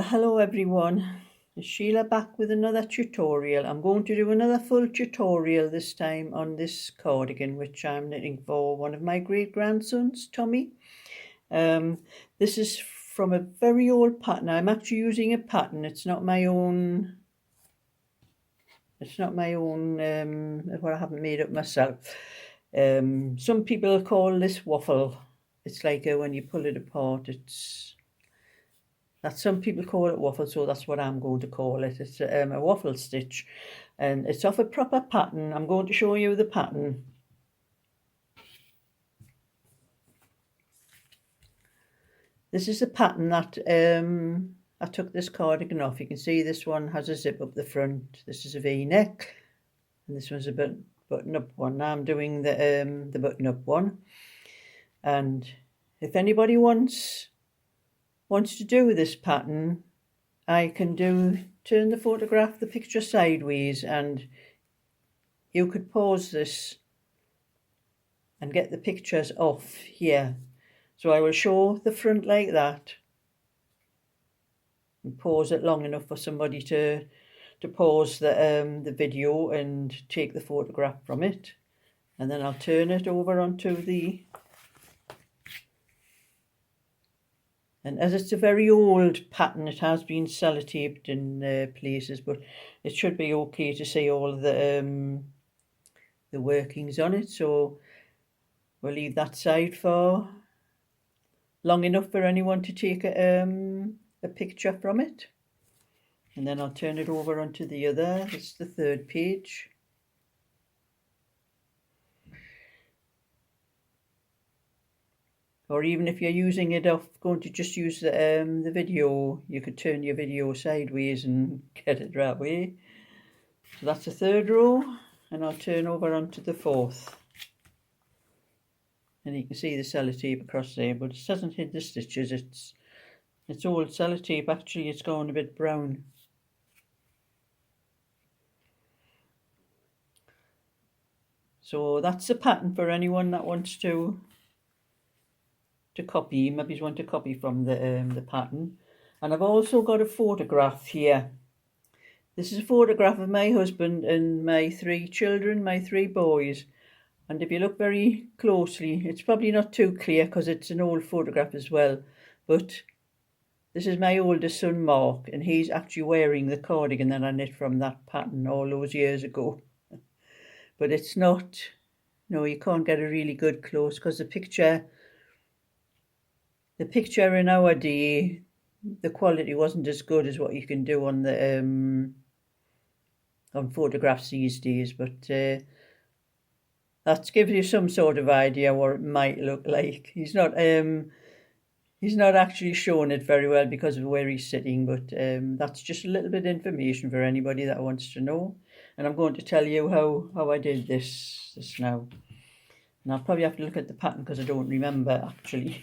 Hello everyone, it's Sheila back with another tutorial. I'm going to do another full tutorial this time on this cardigan which I'm knitting for one of my great-grandsons, Tommie. This is from a very old pattern. I'm actually using a pattern, it's not my own, what I haven't made up myself. Some people call this waffle. It's like when you pull it apart, some people call it waffle, so that's what I'm going to call it. It's a waffle stitch, and it's off a proper pattern. I'm going to show you the pattern. This is the pattern that I took this cardigan off. You can see this one has a zip up the front. This is a V-neck, and this one's a button-up one. Now I'm doing the button-up one, and if anybody wants to do this pattern, I can turn the picture sideways, and you could pause this and get the pictures off here. So I will show the front like that and pause it long enough for somebody to pause the video and take the photograph from it, and then I'll turn it over onto and as it's a very old pattern, it has been sellotaped in places, but it should be okay to see all the workings on it. So we'll leave that side for long enough for anyone to take a picture from it. And then I'll turn it over onto the other. It's the third page. Or even if you're using it going to just use the video, you could turn your video sideways and get it that way. So that's the third row, and I'll turn over onto the fourth. And you can see the sellotape across there, but it doesn't hit the stitches. It's old sellotape. Actually, it's gone a bit brown. So that's the pattern for anyone that wants to copy. Maybe you want to copy from the pattern. And I've also got a photograph here. This is a photograph of my husband and my three children, my three boys. And if you look very closely, it's probably not too clear because it's an old photograph as well, but this is my oldest son, Mark, and he's actually wearing the cardigan that I knit from that pattern all those years ago. But it's not, no, you can't get a really good close because the picture in our day, the quality wasn't as good as what you can do on the on photographs these days, but that gives you some sort of idea what it might look like. He's not actually showing it very well because of where he's sitting, but that's just a little bit of information for anybody that wants to know. And I'm going to tell you how I did this now. And I'll probably have to look at the pattern because I don't remember actually.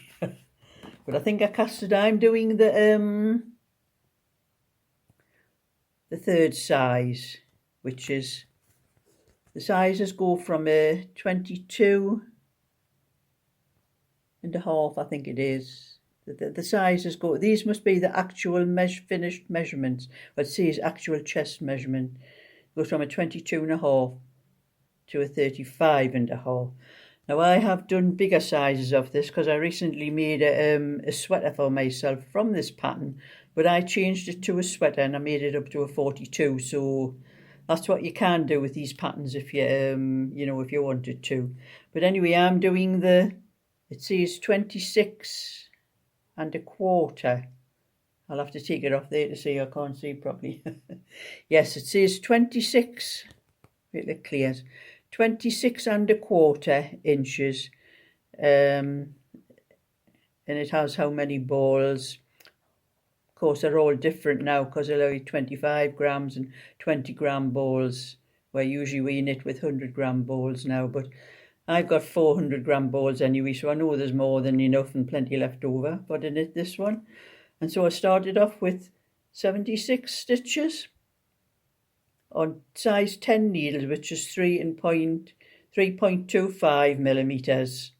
But I think I casted. I'm doing the third size, which is the sizes go from a 22 and a half, I think it is. The sizes go. These must be the actual finished measurements. But it says actual chest measurement. It goes from a 22 and a half to a 35 and a half. Now I have done bigger sizes of this because I recently made a sweater for myself from this pattern, but I changed it to a sweater and I made it up to a 42. So that's what you can do with these patterns if you if you wanted to. But anyway, I'm doing it says 26 and a quarter. I'll have to take it off there to see. I can't see properly. Yes, it says 26. Wait till it clears. 26 and a quarter inches, and it has how many balls. Of course, they're all different now because they're like 25 grams and 20 gram balls, where usually we knit with 100 gram balls now, but I've got 400 gram balls anyway, so I know there's more than enough and plenty left over for to knit this one. And so I started off with 76 stitches on size 10 needles, which is 3.25 millimeters.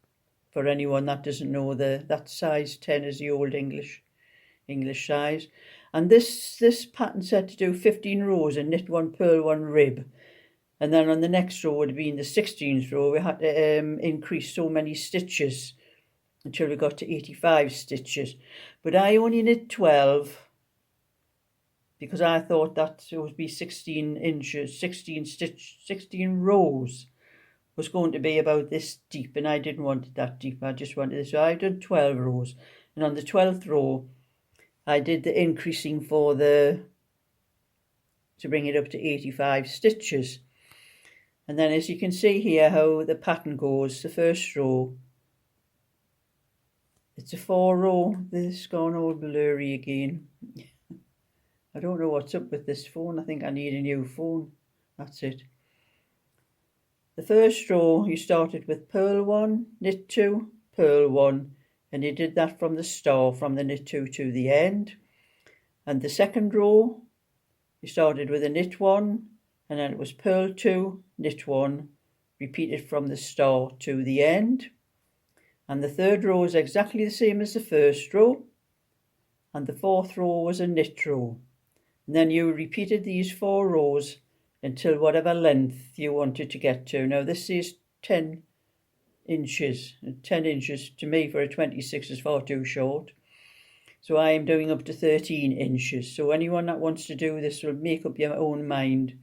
For anyone that doesn't know, that size 10 is the old English size. And this pattern said to do 15 rows and knit 1 purl 1 rib, and then on the next row would have been the 16th row. We had to increase so many stitches until we got to 85 stitches, but I only knit 12 because I thought that it would be 16 inches, 16 rows was going to be about this deep, and I didn't want it that deep. I just wanted this. So I did 12 rows, and on the 12th row I did the increasing to bring it up to 85 stitches. And then as you can see here how the pattern goes, the first row, it's a 4 row. This has gone all blurry again. I don't know what's up with this phone. I think I need a new phone. That's it. The first row you started with purl 1, knit 2, purl 1, and you did that from the start, from the knit 2 to the end. And the second row you started with a knit 1, and then it was purl 2, knit 1, repeated from the start to the end. And the third row is exactly the same as the first row, and the fourth row was a knit row. And then you repeated these 4 rows until whatever length you wanted to get to. Now this is 10 inches. 10 inches to me for a 26 is far too short. So I am doing up to 13 inches. So anyone that wants to do this will make up your own mind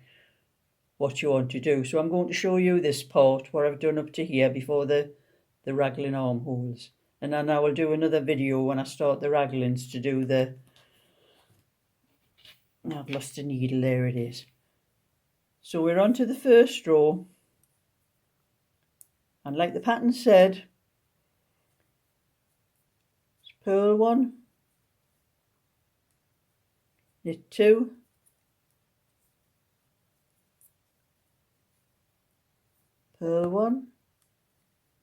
what you want to do. So I'm going to show you this part, what I've done up to here before the raglan armholes. And then I will do another video when I start the raglans to do the... I've lost the needle, there it is. So we're on to the first row. And like the pattern said, it's purl 1, knit 2, purl 1.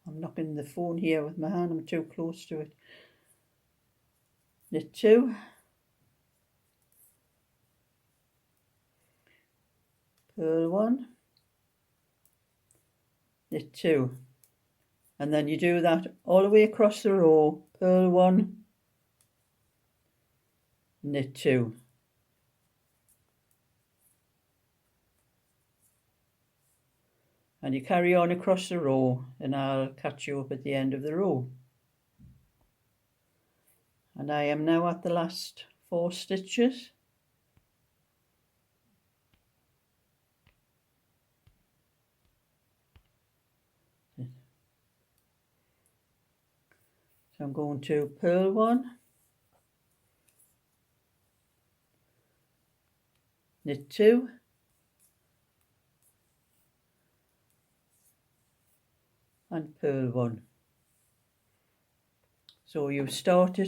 I'm knocking the phone here with my hand, I'm too close to it. Knit 2, purl 1, knit 2, and then you do that all the way across the row. Purl 1, knit 2, and you carry on across the row, and I'll catch you up at the end of the row. And I am now at the last 4 stitches. So I'm going to purl 1, knit 2, and purl 1. So you start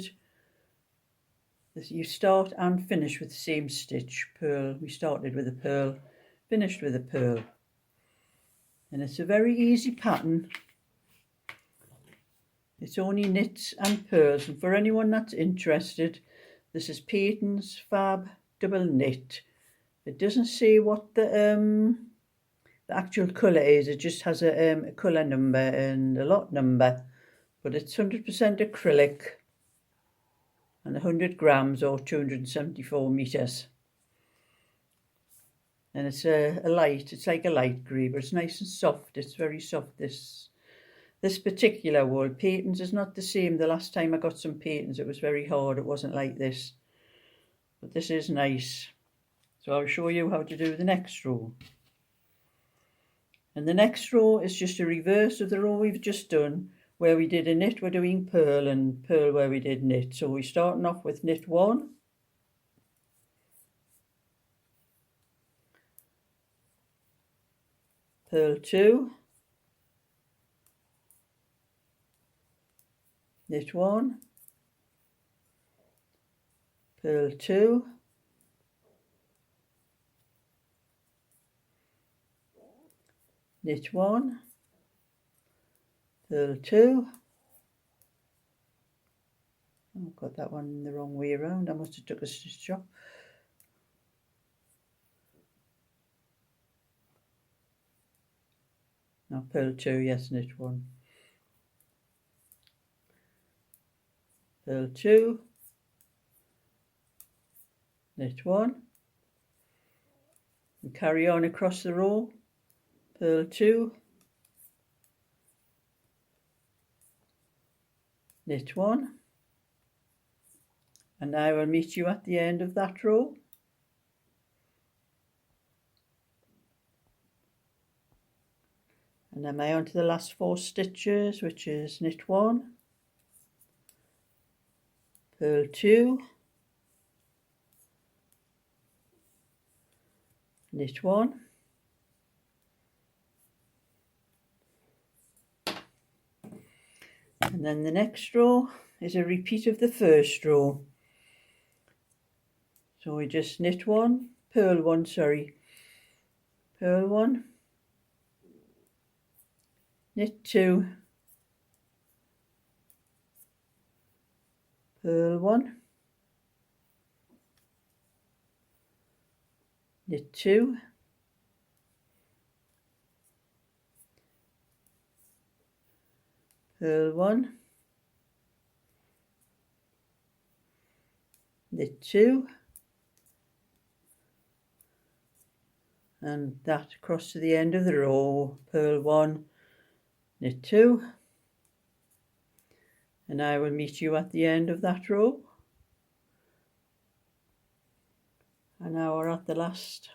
and finish with the same stitch. Purl, we started with a purl, finished with a purl. And it's a very easy pattern. It's only knits and purls, and for anyone that's interested, this is Peyton's Fab Double Knit. It doesn't say what the actual colour is, it just has a colour number and a lot number, but it's 100% acrylic and 100 grams or 274 metres. And it's it's like a light grey, but it's nice and soft, it's very soft, this particular wool. Peyton's is not the same. The last time I got some Peyton's it was very hard, it wasn't like this. But this is nice. So I'll show you how to do the next row. And the next row is just a reverse of the row we've just done. Where we did a knit, we're doing purl, and purl where we did knit. So we're starting off with knit 1. Purl 2. Knit 1, purl 2, knit 1, purl 2. I've got that one the wrong way around, I must have took a stitch off. Now purl 2, yes, knit 1. Purl 2, knit 1, and carry on across the row, purl 2, knit 1, and I will meet you at the end of that row. And then on to the last 4 stitches, which is knit 1, purl 2, knit 1, and then the next row is a repeat of the first row. So we just knit 1, purl 1, purl 1, knit 2, purl 1, knit 2, purl 1, knit 2, and that across to the end of the row, purl 1, knit 2, and I will meet you at the end of that row. And now we're at the last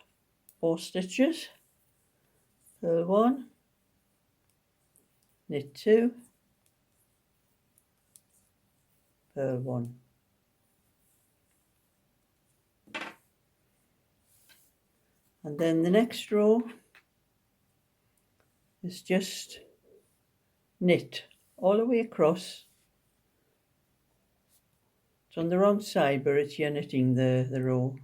4 stitches, purl 1, knit 2, purl 1. And then the next row is just knit all the way across. It's on the wrong side, but it's you're knitting the row.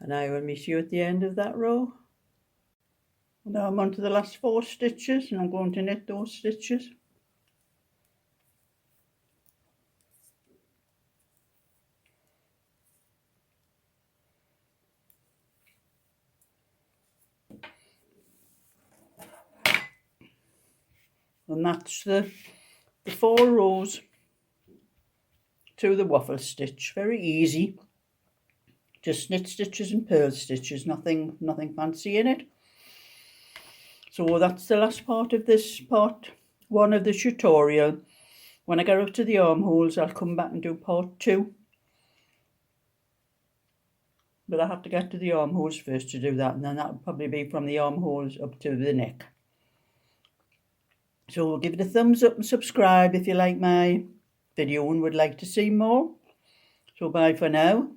And I will meet you at the end of that row. Now I'm on to the last 4 stitches, and I'm going to knit those stitches. And that's the 4 rows to the waffle stitch. Very easy. Just knit stitches and purl stitches, nothing fancy in it. So that's the last part of this part 1 of the tutorial. When I get up to the armholes, I'll come back and do part 2. But I have to get to the armholes first to do that, and then that'll probably be from the armholes up to the neck. So give it a thumbs up and subscribe if you like my video and would like to see more. So bye for now.